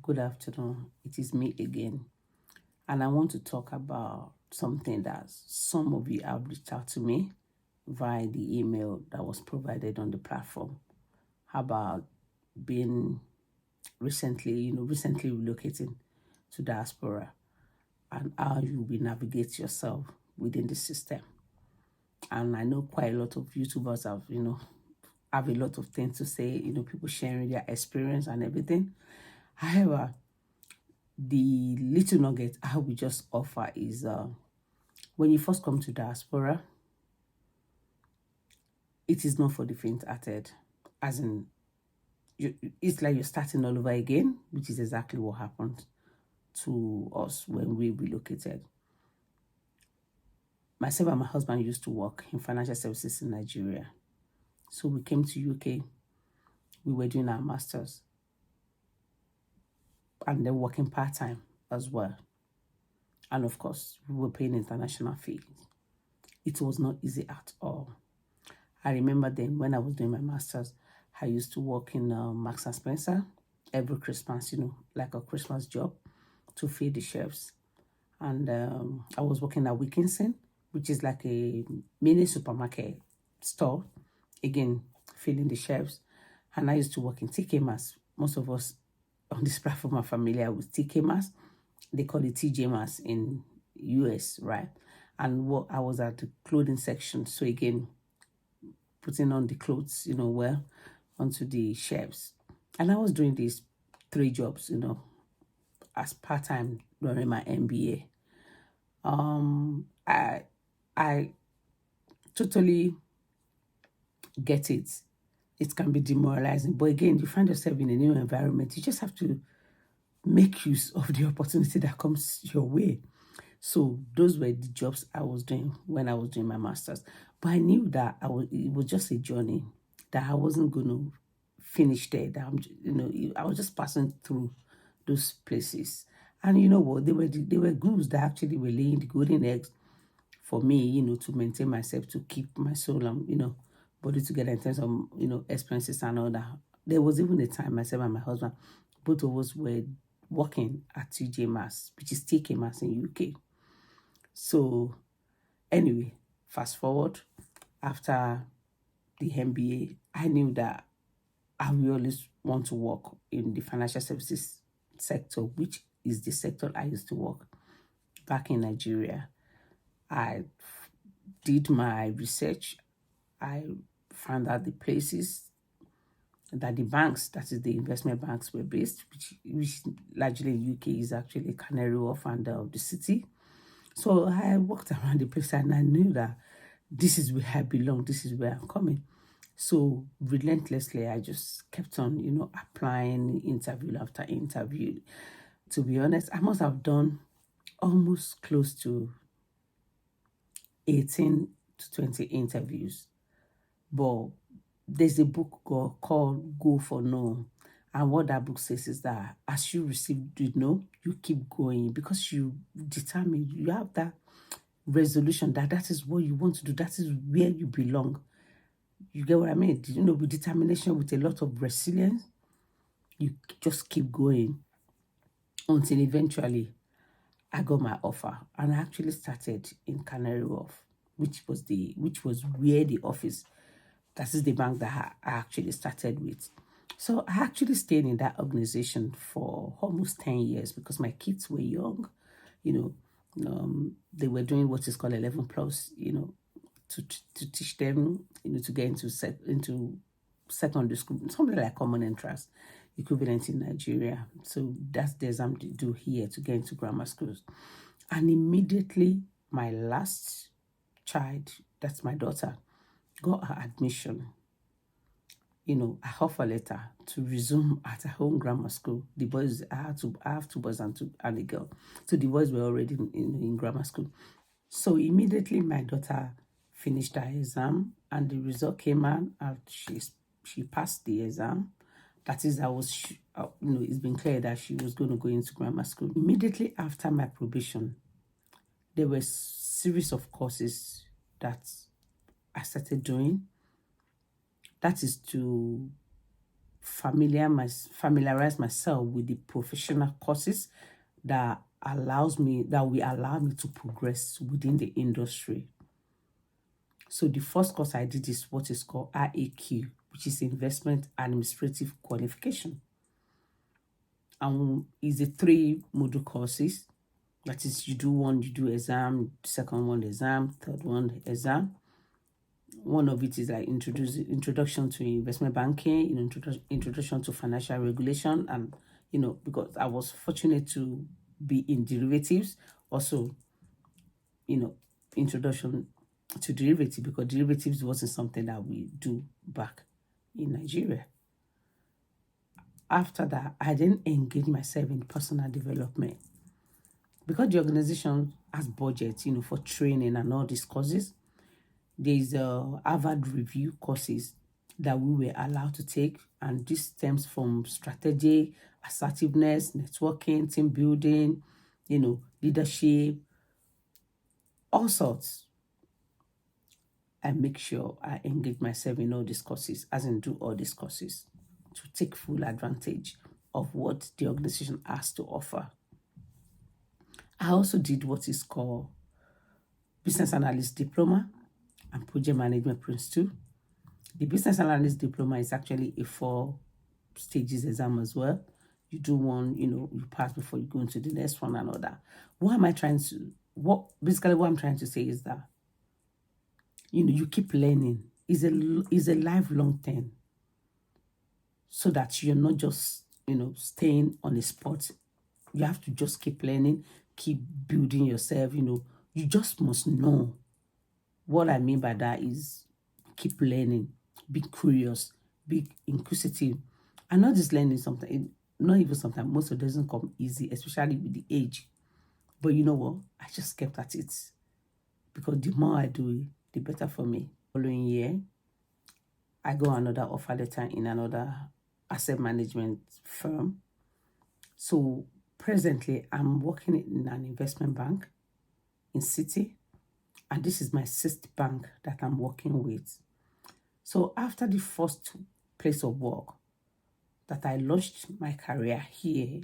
Good afternoon. It is me again. And I want to talk about something that some of you have reached out to me via the email that was provided on the platform about being recently relocating to diaspora and how you will navigate yourself within the system. And I know quite a lot of YouTubers have a lot of things to say, people sharing their experience and everything. However, the little nugget I will just offer is when you first come to diaspora, it is not for the faint-hearted. As in, it's like you're starting all over again, which is exactly what happened to us when we relocated. Myself and my husband used to work in financial services in Nigeria. So we came to UK, we were doing our masters, and then working part-time as well. And of course, we were paying international fees. It was not easy at all. I remember then when I was doing my master's, I used to work in Marks and Spencer every Christmas, like a Christmas job to feed the chefs. And I was working at Wilkinson, which is like a mini supermarket store, again, feeding the chefs. And I used to work in TK Maxx. Most of us on this platform are familiar with TK Maxx. They call it TJ Maxx in US, right? And I was at the clothing section. So again, putting on the clothes, onto the shelves. And I was doing these 3 jobs, as part-time during my MBA. I totally get it. It can be demoralizing. But again, you find yourself in a new environment. You just have to make use of the opportunity that comes your way. So those were the jobs I was doing when I was doing my master's. But I knew that it was just a journey, that I wasn't going to finish there. That I was just passing through those places. And you know what? They were groups that actually were laying the golden eggs for me, to maintain myself, to keep my soul and, body together in terms of, experiences and all that. There was even a time myself and my husband, both of us were working at TJ Maxx, which is TK Maxx in UK. So anyway, fast forward, after the MBA, I knew that I will always want to work in the financial services sector, which is the sector I used to work back in Nigeria. I did my research. I found out the places that the banks, that is the investment banks, were based, which largely in UK is actually Canary Wharf and the city. So I walked around the place and I knew that this is where I belong, this is where I'm coming. So relentlessly, I just kept on, applying interview after interview. To be honest, I must have done almost close to 18 to 20 interviews. But there's a book called Go for No. And what that book says is that as you receive the no, you keep going because you determine, you have that resolution that is what you want to do. That is where you belong. You get what I mean? With determination, with a lot of resilience, you just keep going until eventually I got my offer. And I actually started in Canary Wharf, which was where the office, that is the bank that I actually started with. So I actually stayed in that organization for almost 10 years because my kids were young. They were doing what is called 11 plus, to teach them, to get into secondary school, something like common entrance equivalent in Nigeria. So that's the exam they do here to get into grammar schools. And immediately my last child, that's my daughter, got her admission, a offer letter to resume at her own grammar school. The boys, I have 2 boys and a girl. So the boys were already in grammar school. So immediately my daughter finished her exam and the result came out and she passed the exam. That is, it's been clear that she was going to go into grammar school. Immediately after my probation, there were a series of courses that I started doing. That is to familiarize myself with the professional courses that will allow me to progress within the industry. So the first course I did is what is called IAQ, which is Investment Administrative Qualification. And it's a 3-module courses. That is, you do one, you do exam, second one exam, third one exam. One of it is like introduction to investment banking, introduction to financial regulation, and because I was fortunate to be in derivatives, also introduction to derivatives, because derivatives wasn't something that we do back in Nigeria. After that, I then engage myself in personal development, because the organization has budget, for training and all these courses. There's a Harvard review courses that we were allowed to take, and this stems from strategy, assertiveness, networking, team building, leadership, all sorts. I make sure I engage myself in all these courses, as in do all these courses, to take full advantage of what the organization has to offer. I also did what is called Business Analyst Diploma and Project Management Prince 2. The Business Analyst Diploma is actually a 4 stages exam as well. You do one, you pass before you go into the next one and all that. What I'm trying to say is that, you keep learning. Is a lifelong thing, so that you're not just, staying on a spot. You have to just keep learning, keep building yourself, you just must know. What I mean by that is keep learning, be curious, be inquisitive, and not just learning something. Not even sometimes, most of it doesn't come easy, especially with the age. But you know what? I just kept at it, because the more I do it, the better for me. Following year, I got another offer letter in another asset management firm. So presently, I'm working in an investment bank in City, and this is my 6th bank that I'm working with. So after the first place of work that I launched my career here,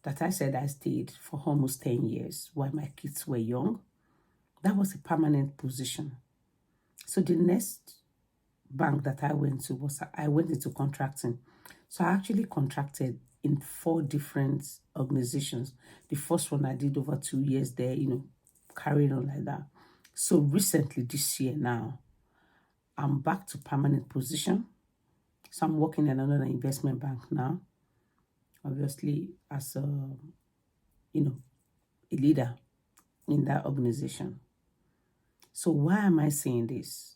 that I said I stayed for almost 10 years while my kids were young, that was a permanent position. So the next bank that I went to I went into contracting. So I actually contracted in 4 different organizations. The first one I did over 2 years there, carrying on like that. So recently this year now, I'm back to permanent position. So I'm working in another investment bank now, obviously as a leader in that organization. So why am I saying this?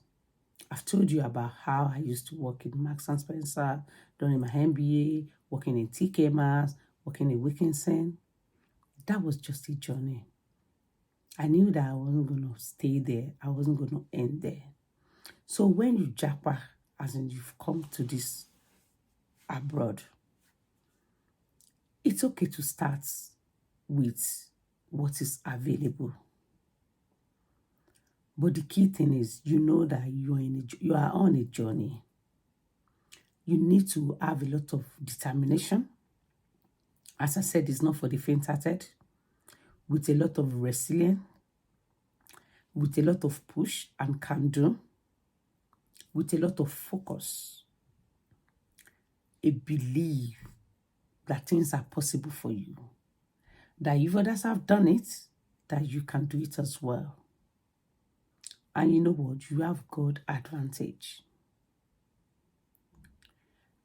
I've told you about how I used to work in Marks and Spencer, during my MBA, working in TK Maxx, working in Wilkinson. That was just a journey. I knew that I wasn't going to stay there. I wasn't going to end there. So when you Japa, as in you've come to this abroad, it's okay to start with what is available. But the key thing is, that you are on a journey. You need to have a lot of determination. As I said, it's not for the faint-hearted. With a lot of resilience, with a lot of push and can do, with a lot of focus, a belief that things are possible for you, that if others have done it, that you can do it as well. And you know what? You have God advantage.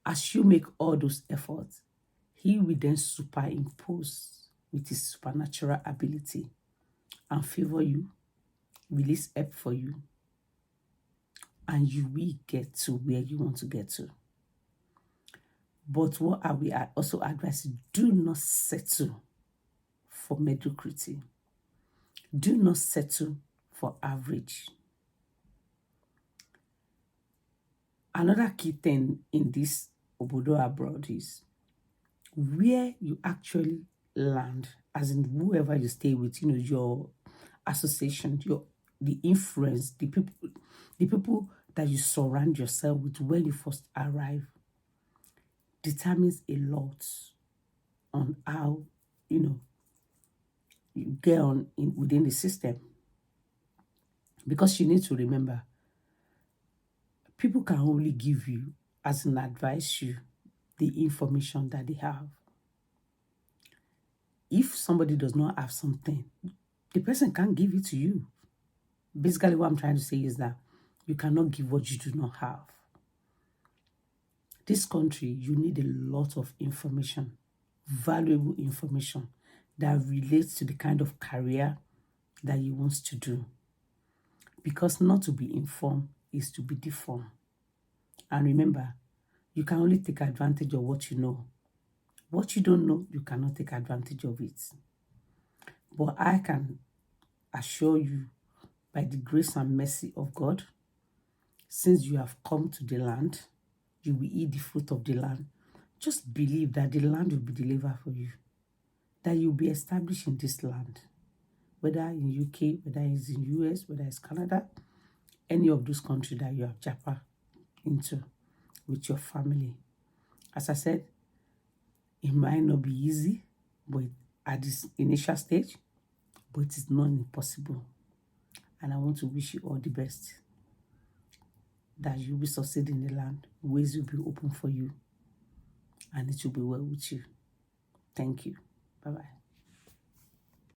As you make all those efforts, He will then superimpose with His supernatural ability and favor you, release help for you, and you will get to where you want to get to. But what I will also advise you, do not settle for mediocrity. Do not settle for average. Another key thing in this Obodo abroad is where you actually land, as in whoever you stay with, your association, the influence, the people that you surround yourself with when you first arrive. determines a lot on how, you get on within the system. Because you need to remember, people can only give you, as an advise you, the information that they have. If somebody does not have something, the person can't give it to you. Basically, what I'm trying to say is that you cannot give what you do not have. This country, you need a lot of information, valuable information that relates to the kind of career that you want to do. Because not to be informed is to be deformed. And remember, you can only take advantage of what you know. What you don't know, you cannot take advantage of it. But I can assure you, by the grace and mercy of God, since you have come to the land, you will eat the fruit of the land. Just believe that the land will be delivered for you, that you'll be established in this land, whether in UK, whether it's in US, whether it's Canada, any of those countries that you have Japa into with your family. As I said, it might not be easy, but at this initial stage, but it is not impossible. And I want to wish you all the best, that you'll be succeeding in the land, ways will be open for you, and it will be well with you. Thank you. Bye-bye.